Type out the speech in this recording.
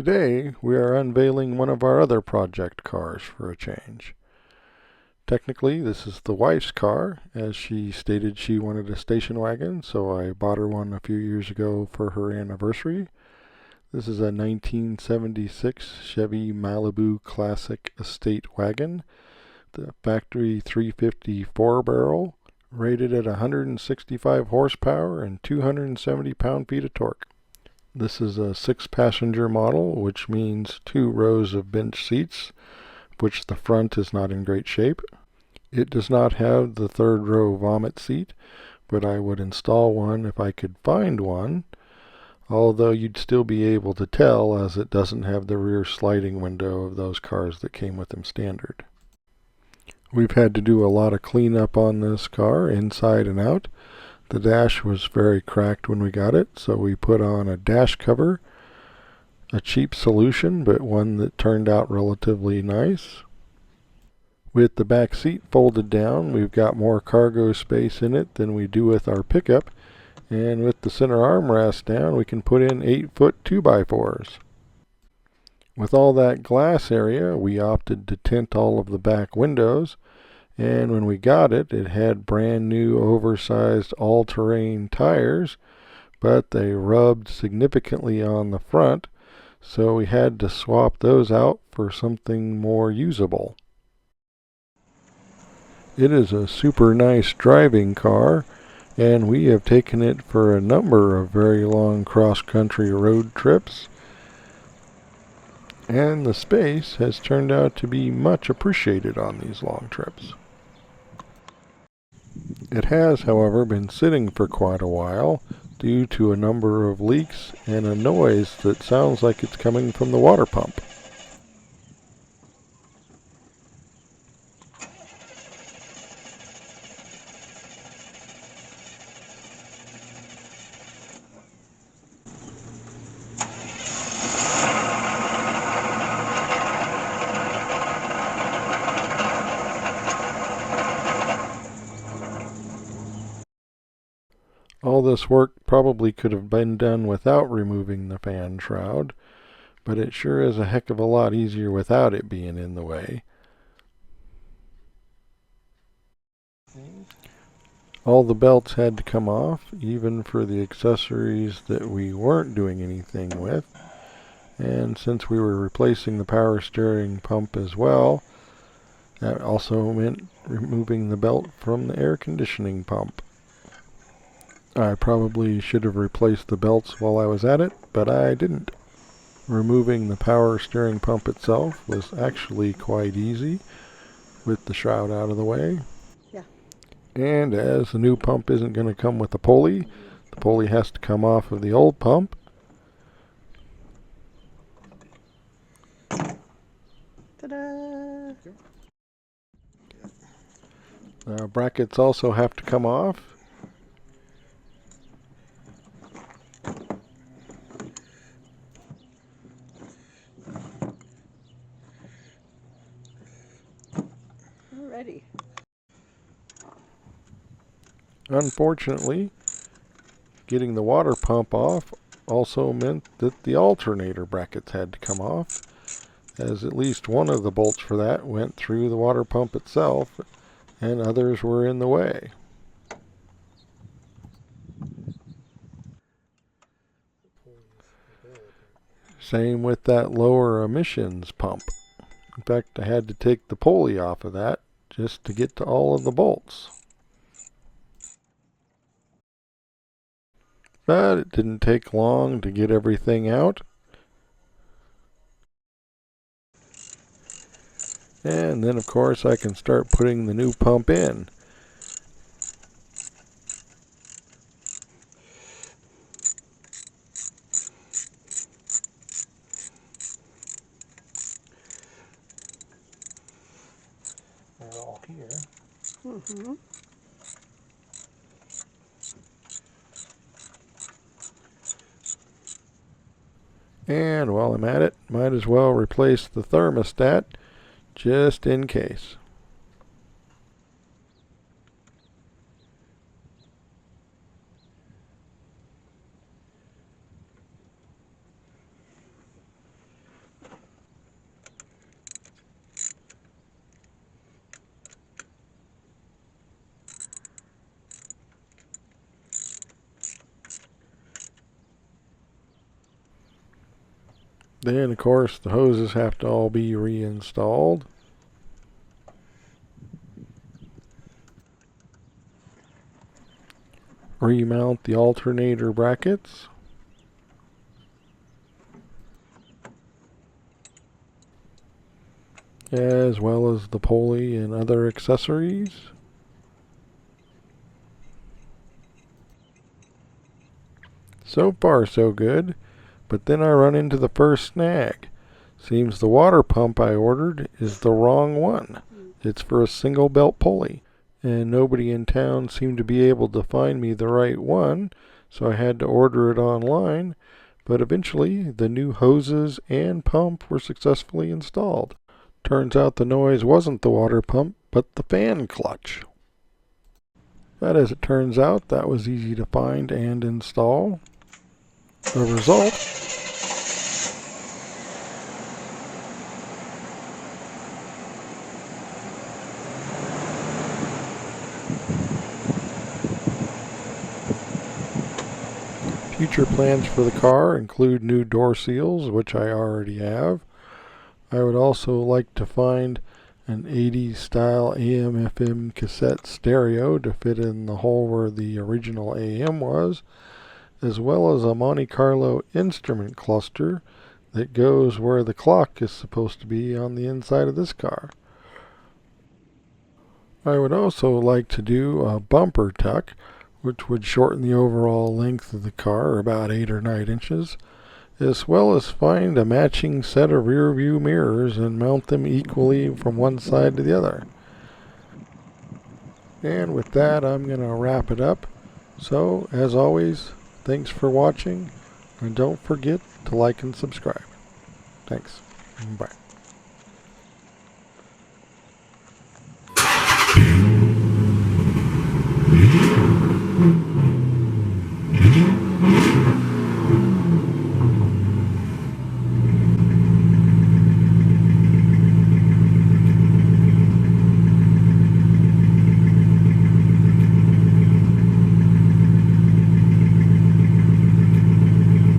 Today, we are unveiling one of our other project cars for a change. Technically, this is the wife's car, as she stated she wanted a station wagon, so I bought her one a few years ago for her anniversary. This is a 1976 Chevy Malibu Classic Estate Wagon, the factory 350 4-barrel, rated at 165 horsepower and 270 pound-feet of torque. This is a 6-passenger model, which means 2 rows of bench seats, which the front is not in great shape. It does not have the 3rd row vomit seat, but I would install one if I could find one, although you'd still be able to tell as it doesn't have the rear sliding window of those cars that came with them standard. We've had to do a lot of cleanup on this car, inside and out. The dash was very cracked when we got it, so we put on a dash cover, a cheap solution, but one that turned out relatively nice. With the back seat folded down, we've got more cargo space in it than we do with our pickup, and with the center armrest down, we can put in 8-foot 2x4s. With all that glass area, we opted to tint all of the back windows, and when we got it, it had brand new oversized all-terrain tires, but they rubbed significantly on the front, so we had to swap those out for something more usable. It is a super nice driving car, and we have taken it for a number of very long cross-country road trips, and the space has turned out to be much appreciated on these long trips. It has, however, been sitting for quite a while due to a number of leaks and a noise that sounds like it's coming from the water pump. All this work probably could have been done without removing the fan shroud, but it sure is a heck of a lot easier without it being in the way. All the belts had to come off, even for the accessories that we weren't doing anything with, and since we were replacing the power steering pump as well, that also meant removing the belt from the air conditioning pump. I probably should have replaced the belts while I was at it, but I didn't. Removing the power steering pump itself was actually quite easy with the shroud out of the way. Yeah. And as the new pump isn't going to come with a pulley, the pulley has to come off of the old pump. Ta-da! Brackets also have to come off. Alrighty. Unfortunately, getting the water pump off also meant that the alternator brackets had to come off, as at least one of the bolts for that went through the water pump itself, and others were in the way. Same with that lower emissions pump. In fact, I had to take the pulley off of that just to get to all of the bolts. But it didn't take long to get everything out. And then of course I can start putting the new pump in. They're all here. Mm-hmm. And while I'm at it, might as well replace the thermostat just in case. Then, of course, the hoses have to all be reinstalled. Remount the alternator brackets. As well as the pulley and other accessories. So far so good, but then I run into the first snag. Seems the water pump I ordered is the wrong one. It's for a single belt pulley, and nobody in town seemed to be able to find me the right one, so I had to order it online, but eventually the new hoses and pump were successfully installed. Turns out the noise wasn't the water pump, but the fan clutch. But as it turns out, that was easy to find and install. The result future plans for the car include new door seals, which I already have. I would also like to find an 80s style AM/FM cassette stereo to fit in the hole where the original AM was, as well as a Monte Carlo instrument cluster that goes where the clock is supposed to be on the inside of this car. I would also like to do a bumper tuck, which would shorten the overall length of the car about 8 or 9 inches, as well as find a matching set of rear view mirrors and mount them equally from one side to the other. And with that, I'm going to wrap it up. So, as always, thanks for watching, and don't forget to like and subscribe. Thanks. Bye.